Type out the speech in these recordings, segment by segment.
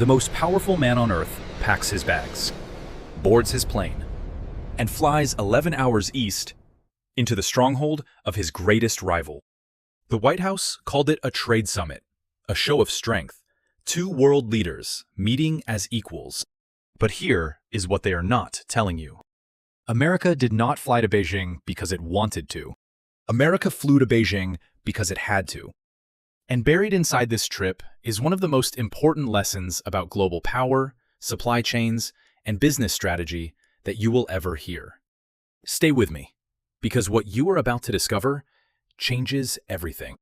the most powerful man on Earth packs his bags, boards his plane, and flies 11 hours east into the stronghold of his greatest rival. The White House called it a trade summit, a show of strength, two world leaders meeting as equals. But here is what they are not telling you. America did not fly to Beijing because it wanted to. America flew to Beijing because it had to. And buried inside this trip is one of the most important lessons about global power, supply chains, and business strategy that you will ever hear. Stay with me, because what you are about to discover changes everything.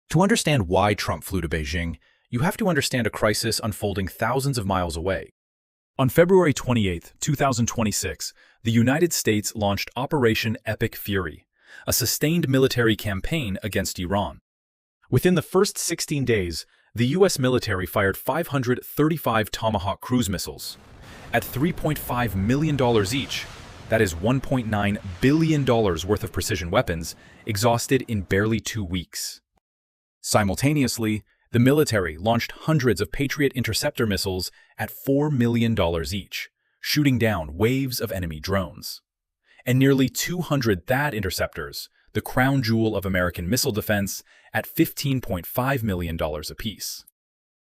To understand why Trump flew to Beijing, you have to understand a crisis unfolding thousands of miles away. On February 28, 2026, the United States launched Operation Epic Fury, a sustained military campaign against Iran. Within the first 16 days, the U.S. military fired 535 Tomahawk cruise missiles. At $3.5 million each, that is $1.9 billion worth of precision weapons, exhausted in barely 2 weeks. Simultaneously, the military launched hundreds of Patriot interceptor missiles at $4 million each, shooting down waves of enemy drones. And nearly 200 THAAD interceptors, the crown jewel of American missile defense, at $15.5 million apiece.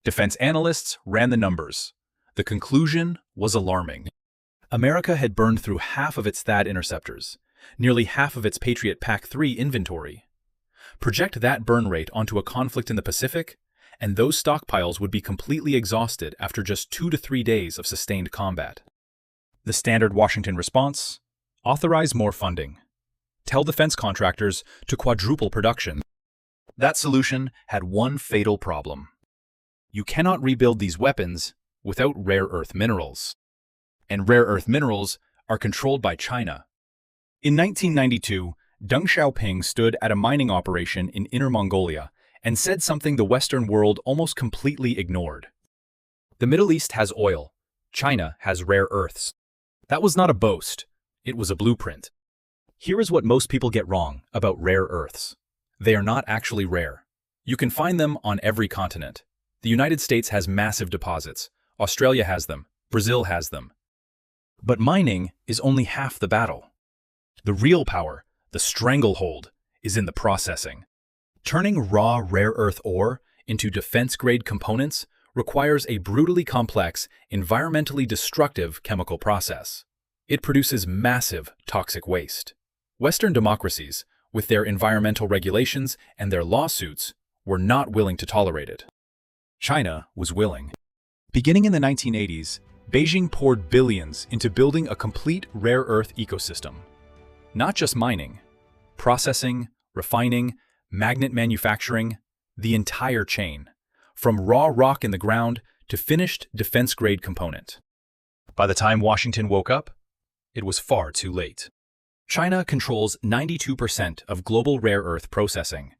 Defense analysts ran the numbers. The conclusion was alarming. America had burned through half of its THAAD interceptors, nearly half of its Patriot PAC-3 inventory. Project that burn rate onto a conflict in the Pacific, and those stockpiles would be completely exhausted after just 2 to 3 days of sustained combat. The standard Washington response? Authorize more funding. Tell defense contractors to quadruple production. That solution had one fatal problem. You cannot rebuild these weapons without rare earth minerals. And rare earth minerals are controlled by China. In 1992, Deng Xiaoping stood at a mining operation in Inner Mongolia and said something the Western world almost completely ignored. The Middle East has oil. China has rare earths. That was not a boast. It was a blueprint. Here is what most people get wrong about rare earths. They are not actually rare. You can find them on every continent. The United States has massive deposits. Australia has them. Brazil has them. But mining is only half the battle. The real power, the stranglehold, is in the processing. Turning raw rare earth ore into defense-grade components requires a brutally complex, environmentally destructive chemical process. It produces massive toxic waste. Western democracies, with their environmental regulations and their lawsuits, were not willing to tolerate it. China was willing. Beginning in the 1980s, Beijing poured billions into building a complete rare earth ecosystem. Not just mining, processing, refining, magnet manufacturing, the entire chain, from raw rock in the ground to finished defense-grade component. By the time Washington woke up, it was far too late. China controls 92% of global rare earth processing.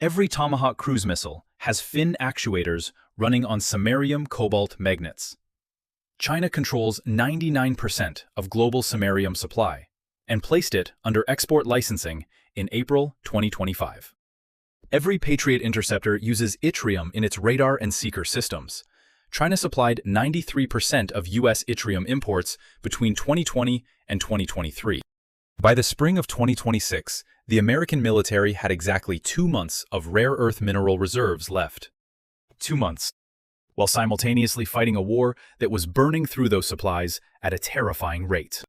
Every Tomahawk cruise missile has fin actuators running on samarium cobalt magnets. China controls 99% of global samarium supply and placed it under export licensing in April 2025. Every Patriot interceptor uses yttrium in its radar and seeker systems. China supplied 93% of U.S. yttrium imports between 2020 and 2023. By the spring of 2026, the American military had exactly 2 months of rare earth mineral reserves left. 2 months, while simultaneously fighting a war that was burning through those supplies at a terrifying rate.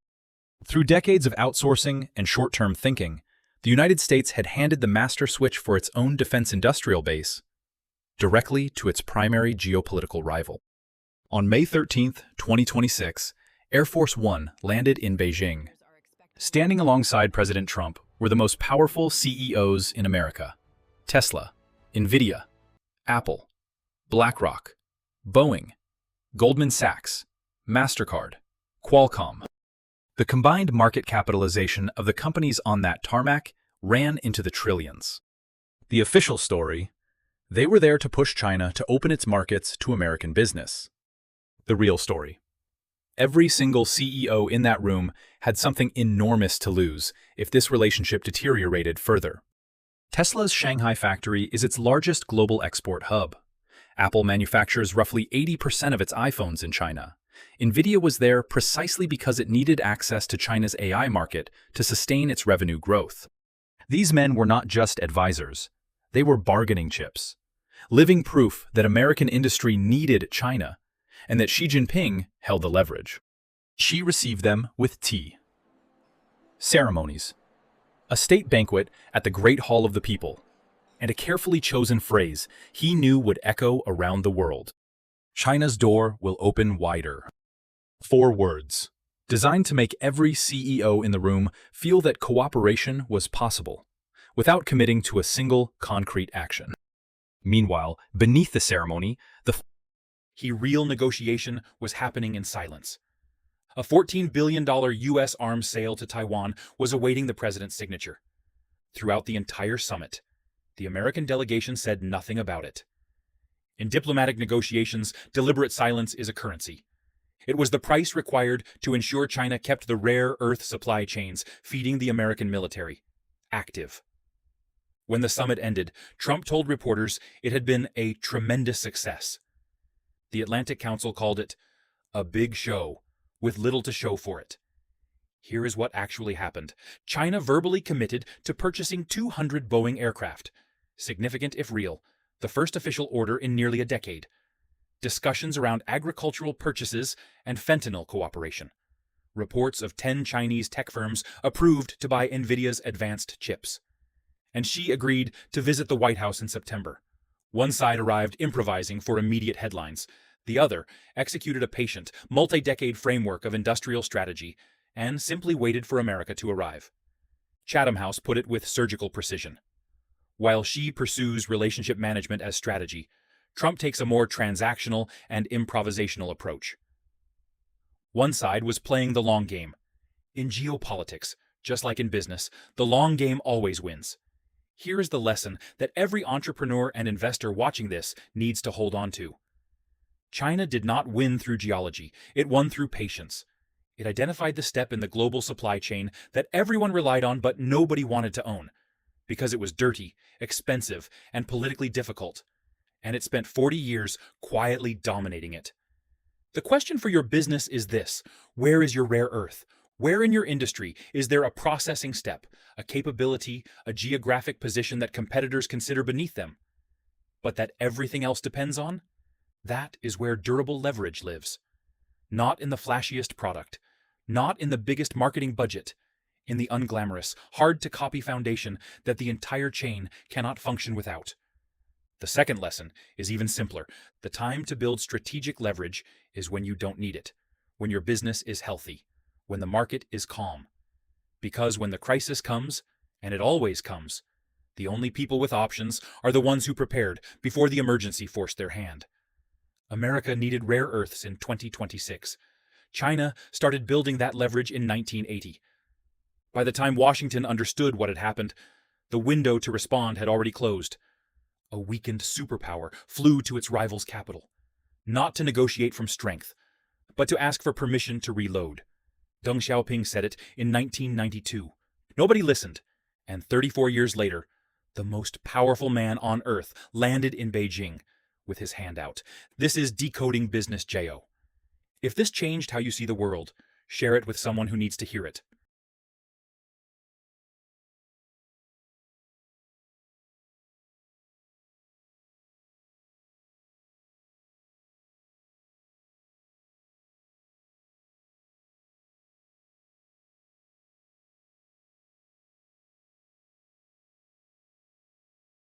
Through decades of outsourcing and short-term thinking, the United States had handed the master switch for its own defense industrial base directly to its primary geopolitical rival. On May 13, 2026, Air Force One landed in Beijing. Standing alongside President Trump were the most powerful CEOs in America: Tesla, Nvidia, Apple, BlackRock, Boeing, Goldman Sachs, MasterCard, Qualcomm. The combined market capitalization of the companies on that tarmac ran into the trillions. The official story: they were there to push China to open its markets to American business. The real story: every single CEO in that room had something enormous to lose if this relationship deteriorated further. Tesla's Shanghai factory is its largest global export hub. Apple manufactures roughly 80% of its iPhones in China. Nvidia was there precisely because it needed access to China's AI market to sustain its revenue growth. These men were not just advisors. They were bargaining chips, living proof that American industry needed China and that Xi Jinping held the leverage. Xi received them with tea. Ceremonies. A state banquet at the Great Hall of the People, and a carefully chosen phrase he knew would echo around the world. China's door will open wider. 4 words, designed to make every CEO in the room feel that cooperation was possible, without committing to a single concrete action. Meanwhile, beneath the ceremony, the real negotiation was happening in silence. A $14 billion U.S. arms sale to Taiwan was awaiting the president's signature. Throughout the entire summit, the American delegation said nothing about it. In diplomatic negotiations, deliberate silence is a currency. It was the price required to ensure China kept the rare earth supply chains feeding the American military active. When the summit ended, Trump told reporters it had been a tremendous success. The Atlantic Council called it a big show, with little to show for it. Here is what actually happened. China verbally committed to purchasing 200 Boeing aircraft. Significant if real, the first official order in nearly a decade. Discussions around agricultural purchases and fentanyl cooperation. Reports of 10 Chinese tech firms approved to buy Nvidia's advanced chips. And Xi agreed to visit the White House in September. One side arrived improvising for immediate headlines. The other executed a patient, multi-decade framework of industrial strategy and simply waited for America to arrive. Chatham House put it with surgical precision. While Xi pursues relationship management as strategy, Trump takes a more transactional and improvisational approach. One side was playing the long game. In geopolitics, just like in business, the long game always wins. Here is the lesson that every entrepreneur and investor watching this needs to hold on to. China did not win through geology, it won through patience. It identified the step in the global supply chain that everyone relied on but nobody wanted to own, because it was dirty, expensive, and politically difficult. And it spent 40 years quietly dominating it. The question for your business is this: where is your rare earth? Where in your industry is there a processing step, a capability, a geographic position that competitors consider beneath them, but that everything else depends on? That is where durable leverage lives. Not in the flashiest product, not in the biggest marketing budget, in the unglamorous, hard-to-copy foundation that the entire chain cannot function without. The second lesson is even simpler. The time to build strategic leverage is when you don't need it, when your business is healthy, when the market is calm. Because when the crisis comes, and it always comes, the only people with options are the ones who prepared before the emergency forced their hand. America needed rare earths in 2026. China started building that leverage in 1980. By the time Washington understood what had happened, the window to respond had already closed. A weakened superpower flew to its rival's capital, not to negotiate from strength, but to ask for permission to reload. Deng Xiaoping said it in 1992. Nobody listened, and 34 years later, the most powerful man on earth landed in Beijing with his hand out. This is Decoding Business, Geo. If this changed how you see the world, share it with someone who needs to hear it.